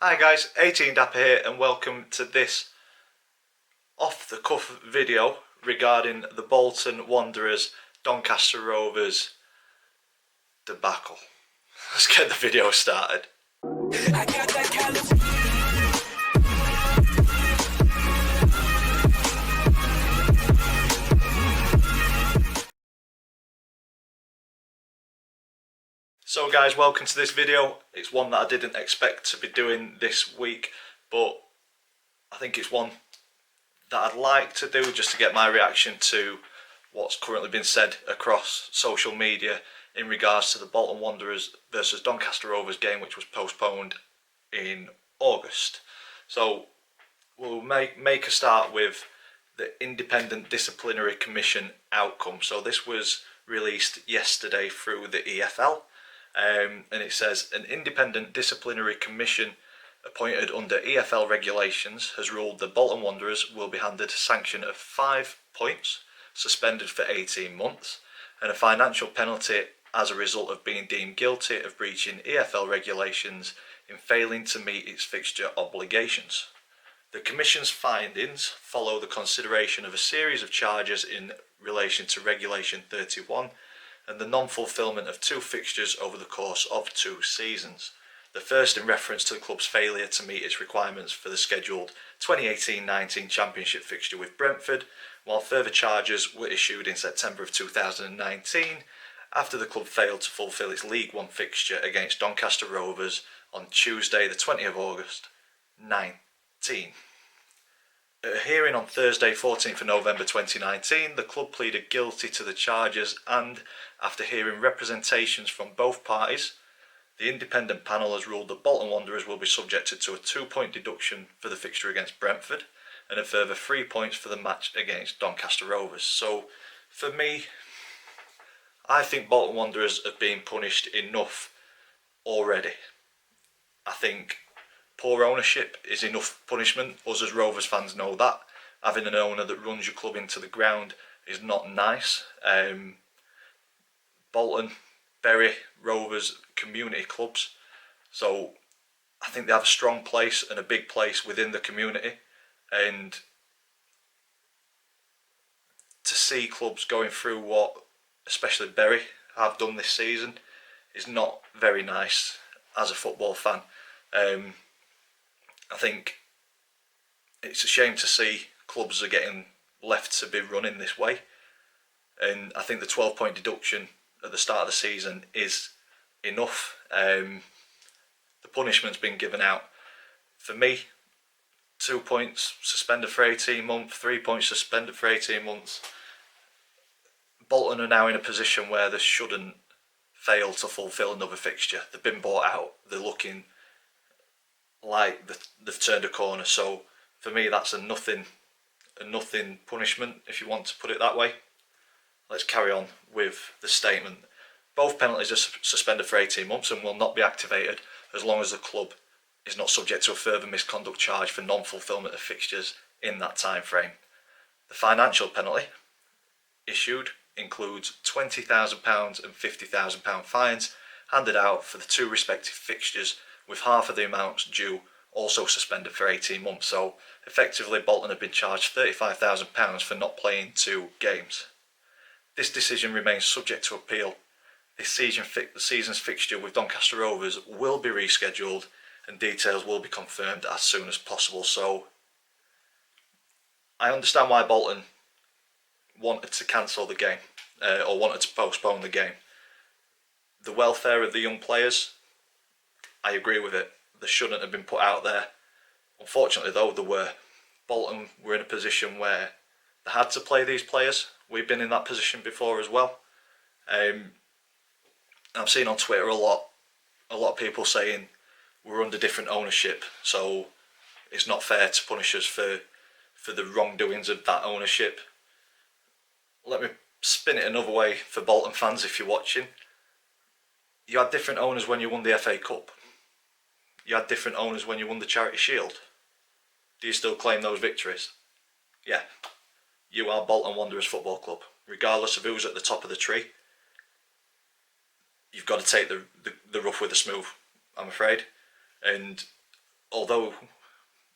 Hi guys, 18 Dapper here and welcome to this off-the-cuff video regarding the Bolton Wanderers Doncaster Rovers debacle. Let's get the video started. So guys, welcome to this video. It's one that I didn't expect to be doing this week, but I think it's one that I'd like to do just to get my reaction to what's currently been said across social media in regards to the Bolton Wanderers versus Doncaster Rovers game, which was postponed in August. So we'll make a start with the Independent Disciplinary Commission outcome. So this was released yesterday through the EFL. And it says an independent disciplinary commission appointed under EFL regulations has ruled the Bolton Wanderers will be handed a sanction of 5 points, suspended for 18 months, and a financial penalty as a result of being deemed guilty of breaching EFL regulations in failing to meet its fixture obligations. The Commission's findings follow the consideration of a series of charges in relation to Regulation 31 and the non-fulfilment of 2 fixtures over the course of 2 seasons. The first in reference to the club's failure to meet its requirements for the scheduled 2018-19 Championship fixture with Brentford, while further charges were issued in September of 2019 after the club failed to fulfil its League One fixture against Doncaster Rovers on Tuesday the 20th of August 19. At a hearing on Thursday 14th of November 2019, the club pleaded guilty to the charges and, after hearing representations from both parties, the independent panel has ruled that Bolton Wanderers will be subjected to a 2-point deduction for the fixture against Brentford and a further 3 points for the match against Doncaster Rovers. So, for me, I think Bolton Wanderers have been punished enough already. I think poor ownership is enough punishment. Us as Rovers fans know that. Having an owner that runs your club into the ground is not nice. Bolton, Bury, Rovers, community clubs. So I think they have a strong place and a big place within the community. And to see clubs going through what, especially Bury, have done this season is not very nice as a football fan. I think it's a shame to see clubs are getting left to be run in this way, and I think the 12-point deduction at the start of the season is enough. The punishment's been given out. For me, 2 points suspended for 18 months, 3 points suspended for 18 months. Bolton are now in a position where they shouldn't fail to fulfil another fixture. They've been bought out. They're looking like they've turned a corner. So for me, that's a nothing punishment, if you want to put it that way. Let's carry on with the statement. Both penalties are suspended for 18 months and will not be activated as long as the club is not subject to a further misconduct charge for non-fulfilment of fixtures in that time frame. The financial penalty issued includes £20,000 and £50,000 fines handed out for the 2 respective fixtures, with half of the amounts due also suspended for 18 months. So effectively Bolton have been charged £35,000 for not playing 2 games. This decision remains subject to appeal. This season's fixture with Doncaster Rovers will be rescheduled and details will be confirmed as soon as possible. So I understand why Bolton wanted to cancel the game or wanted to postpone the game. The welfare of the young players, I agree with it. They shouldn't have been put out there. Unfortunately though, they were. Bolton were in a position where they had to play these players. We've been in that position before as well. I've seen on Twitter a lot of people saying we're under different ownership, so it's not fair to punish us for the wrongdoings of that ownership. Let me spin it another way for Bolton fans if you're watching. You had different owners when you won the FA Cup. You had different owners when you won the Charity Shield. Do you still claim those victories? Yeah. You are Bolton Wanderers Football Club. Regardless of who's at the top of the tree, you've got to take the rough with the smooth, I'm afraid. And although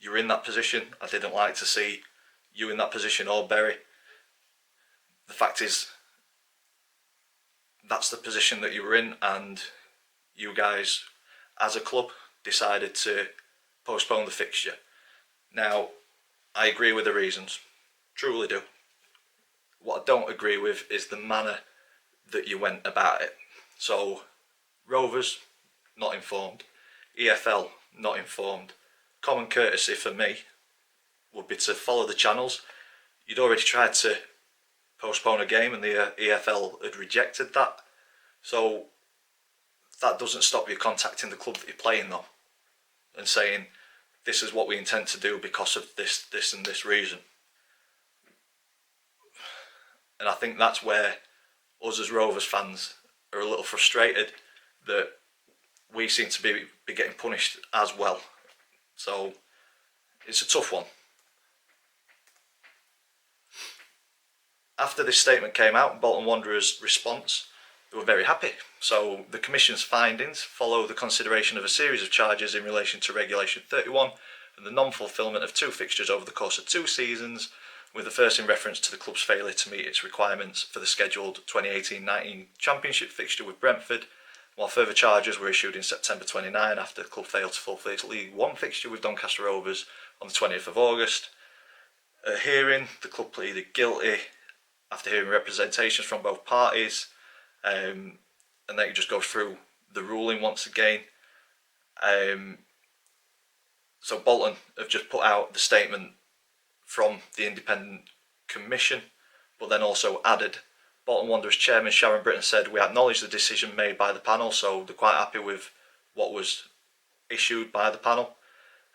you're in that position, I didn't like to see you in that position or Berry. The fact is, that's the position that you were in, and you guys, as a club, decided to postpone the fixture. Now, I agree with the reasons, truly do. What I don't agree with is the manner that you went about it. So, Rovers, not informed. EFL, not informed. Common courtesy for me would be to follow the channels. You'd already tried to postpone a game and the EFL had rejected that. So that doesn't stop you contacting the club that you're playing though and saying, this is what we intend to do because of this and this reason. And I think that's where us as Rovers fans are a little frustrated that we seem to be getting punished as well. So it's a tough one. After this statement came out, Bolton Wanderers' response, they were very happy. So the Commission's findings follow the consideration of a series of charges in relation to Regulation 31 and the non-fulfilment of 2 fixtures over the course of 2 seasons, with the first in reference to the club's failure to meet its requirements for the scheduled 2018-19 Championship fixture with Brentford, while further charges were issued in September 29 after the club failed to fulfil its League One fixture with Doncaster Rovers on the 20th of August. At a hearing, the club pleaded guilty after hearing representations from both parties, and then you just go through the ruling once again. So Bolton have just put out the statement from the Independent Commission, but then also added, Bolton Wanderers Chairman Sharon Britton said, we acknowledge the decision made by the panel, so they're quite happy with what was issued by the panel,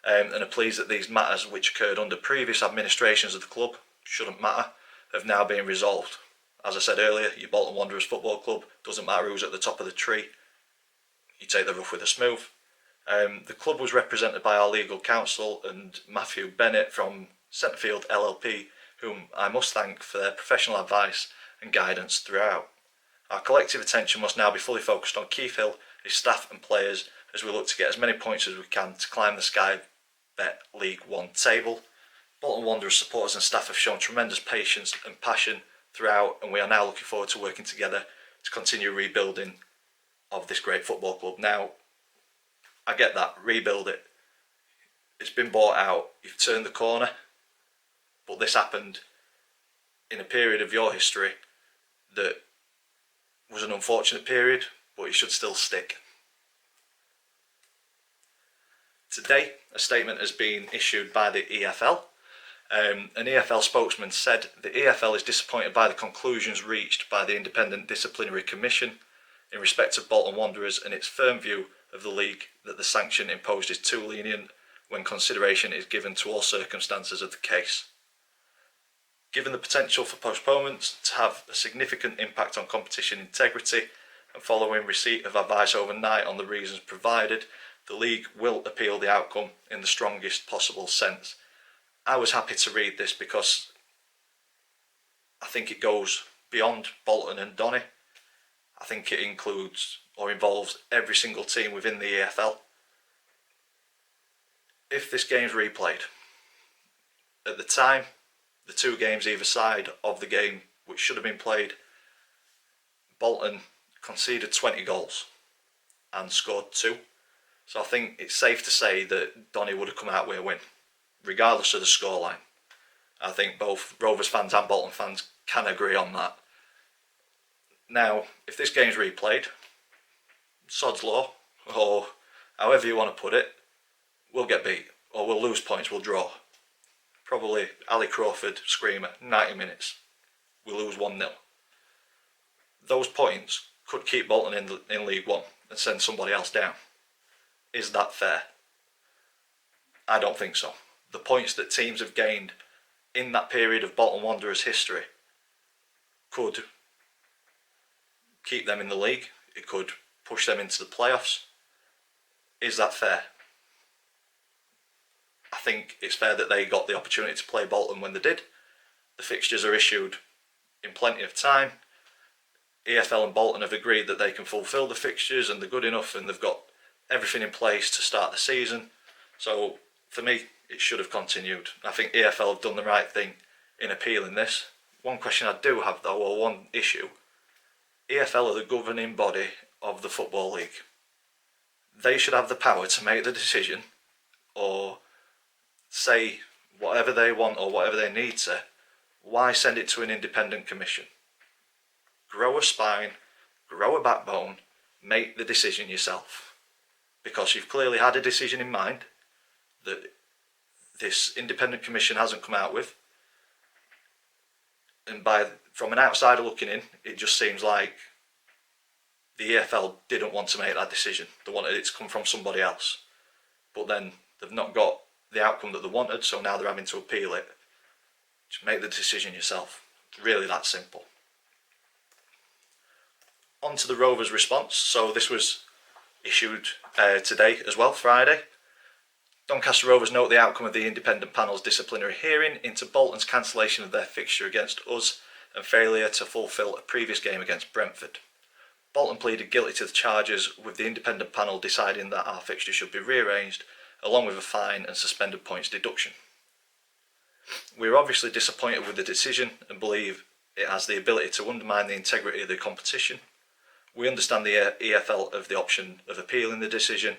and are pleased that these matters which occurred under previous administrations of the club, shouldn't matter, have now been resolved. As I said earlier, your Bolton Wanderers Football Club, doesn't matter who's at the top of the tree, you take the rough with the smooth. The club was represented by our legal counsel and Matthew Bennett from Centrefield LLP, whom I must thank for their professional advice and guidance throughout. Our collective attention must now be fully focused on Keith Hill, his staff and players as we look to get as many points as we can to climb the Sky Bet League One table. Bolton Wanderers supporters and staff have shown tremendous patience and passion throughout, and we are now looking forward to working together to continue rebuilding of this great football club. Now, I get that, rebuild it. It's been bought out, you've turned the corner, but this happened in a period of your history that was an unfortunate period, but it should still stick. Today, a statement has been issued by the EFL. An EFL spokesman said the EFL is disappointed by the conclusions reached by the Independent Disciplinary Commission in respect of Bolton Wanderers and its firm view of the league that the sanction imposed is too lenient when consideration is given to all circumstances of the case. Given the potential for postponements to have a significant impact on competition integrity and following receipt of advice overnight on the reasons provided, the league will appeal the outcome in the strongest possible sense. I was happy to read this because I think it goes beyond Bolton and Donny. I think it includes or involves every single team within the EFL. If this game's replayed, at the time, the 2 games either side of the game which should have been played, Bolton conceded 20 goals and scored 2. So I think it's safe to say that Donny would have come out with a win, regardless of the scoreline. I think both Rovers fans and Bolton fans can agree on that. Now, if this game's replayed, sod's law, or however you want to put it, we'll get beat, or we'll lose points, we'll draw. Probably Ali Crawford screamer, 90 minutes, we lose 1-0. Those points could keep Bolton in League One and send somebody else down. Is that fair? I don't think so. The points that teams have gained in that period of Bolton Wanderers history could keep them in the league. It could push them into the playoffs. Is that fair? I think it's fair that they got the opportunity to play Bolton when they did. The fixtures are issued in plenty of time. EFL and Bolton have agreed that they can fulfil the fixtures and they're good enough and they've got everything in place to start the season. So for me, it should have continued. I think EFL have done the right thing in appealing this. One question I do have though, or one issue, EFL are the governing body of the Football League. They should have the power to make the decision or say whatever they want or whatever they need to. Why send it to an independent commission? Grow a spine, grow a backbone, make the decision yourself. Because you've clearly had a decision in mind that this independent commission hasn't come out with. And from an outsider looking in, it just seems like the EFL didn't want to make that decision. They wanted it to come from somebody else. But then they've not got the outcome that they wanted, so now they're having to appeal it. Just make the decision yourself. It's really that simple. On to the Rovers response. So this was issued today as well, Friday. Doncaster Rovers note the outcome of the independent panel's disciplinary hearing into Bolton's cancellation of their fixture against us and failure to fulfil a previous game against Brentford. Bolton pleaded guilty to the charges, with the independent panel deciding that our fixture should be rearranged, along with a fine and suspended points deduction. We are obviously disappointed with the decision and believe it has the ability to undermine the integrity of the competition. We understand the EFL of the option of appealing the decision,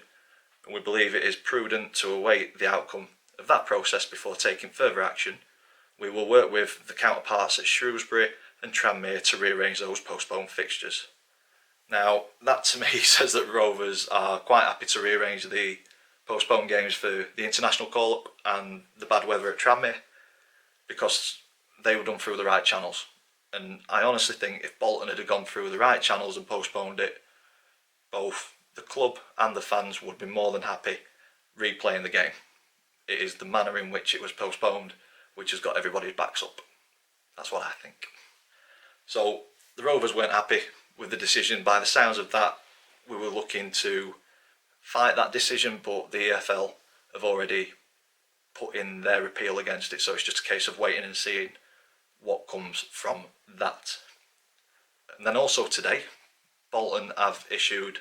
and we believe it is prudent to await the outcome of that process before taking further action. We will work with the counterparts at Shrewsbury and Tranmere to rearrange those postponed fixtures. Now, that to me says that Rovers are quite happy to rearrange the postponed games for the international call-up and the bad weather at Tranmere, because they were done through the right channels. And I honestly think if Bolton had gone through the right channels and postponed it, both the club and the fans would be more than happy replaying the game. It is the manner in which it was postponed which has got everybody's backs up. That's what I think. So the Rovers weren't happy with the decision. By the sounds of that, we were looking to fight that decision, but the EFL have already put in their appeal against it, so it's just a case of waiting and seeing what comes from that. And then also today, Bolton have issued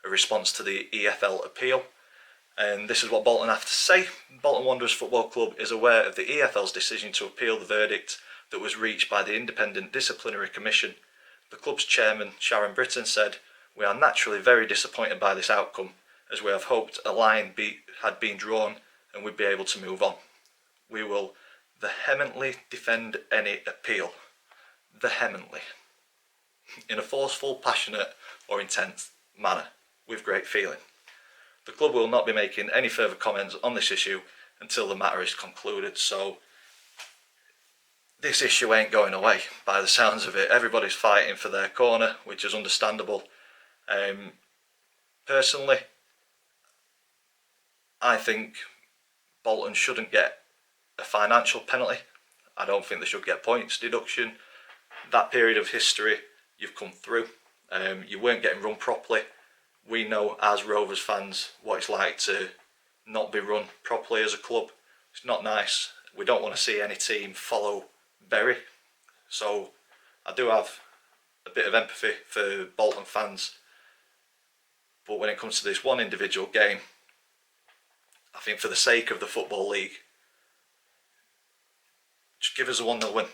a response to the EFL appeal, and this is what Bolton have to say. Bolton Wanderers Football Club is aware of the EFL's decision to appeal the verdict that was reached by the Independent Disciplinary Commission. The club's chairman, Sharon Britton, said, "We are naturally very disappointed by this outcome, as we have hoped a line had been drawn and we'd be able to move on. We will vehemently defend any appeal." Vehemently. In a forceful, passionate or intense manner, with great feeling. The club will not be making any further comments on this issue until the matter is concluded. So this issue ain't going away by the sounds of it. Everybody's fighting for their corner, which is understandable. Personally, I think Bolton shouldn't get a financial penalty. I don't think they should get points deduction. That period of history you've come through, you weren't getting run properly. We know as Rovers fans what it's like to not be run properly as a club. It's not nice. We don't want to see any team follow Bury. So I do have a bit of empathy for Bolton fans. But when it comes to this one individual game, I think for the sake of the Football League, just give us a 1-0 win.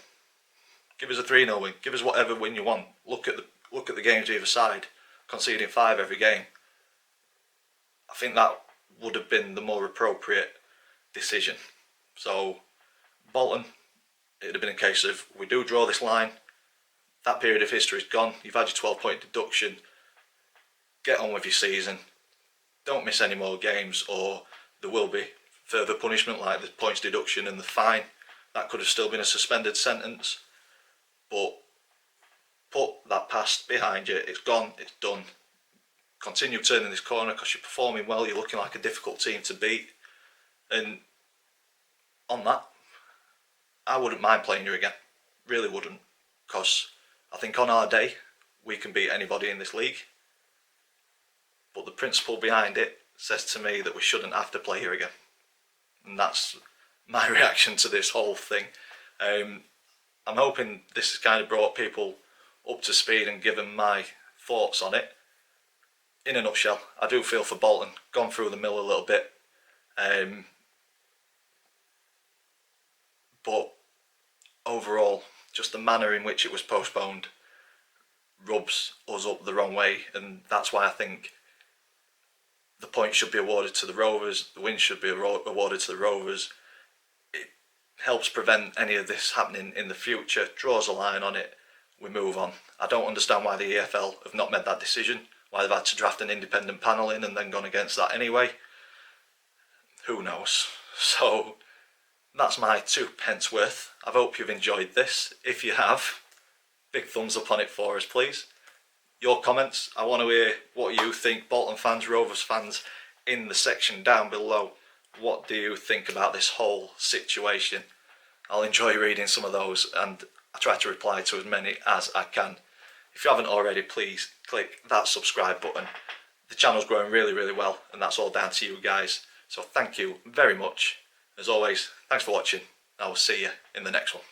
Give us a 3-0 win. Give us whatever win you want. Look at the games either side, conceding 5 every game. I think that would have been the more appropriate decision. So Bolton, it would have been a case of, we do draw this line, that period of history is gone, you've had your 12-point deduction, get on with your season, don't miss any more games, or there will be further punishment like the points deduction and the fine. That could have still been a suspended sentence, but put that past behind you. It's gone, it's done. Continue turning this corner because you're performing well, you're looking like a difficult team to beat, and on that, I wouldn't mind playing you again, really wouldn't, because I think on our day we can beat anybody in this league, but the principle behind it says to me that we shouldn't have to play here again, and that's my reaction to this whole thing. I'm hoping this has kind of brought people up to speed and given my thoughts on it. In a nutshell, I do feel for Bolton, gone through the mill a little bit. But overall, just the manner in which it was postponed rubs us up the wrong way, and that's why I think the points should be awarded to the Rovers, the win should be awarded to the Rovers. It helps prevent any of this happening in the future, draws a line on it, we move on. I don't understand why the EFL have not made that decision, why they've had to draft an independent panel in and then gone against that anyway. Who knows? So that's my 2p worth. I hope you've enjoyed this. If you have, big thumbs up on it for us, please. Your comments, I want to hear what you think, Bolton fans, Rovers fans, in the section down below. What do you think about this whole situation? I'll enjoy reading some of those, and I try to reply to as many as I can. If you haven't already, please click that subscribe button. The channel's growing really, really well, and that's all down to you guys. So thank you very much. As always, thanks for watching. I will see you in the next one.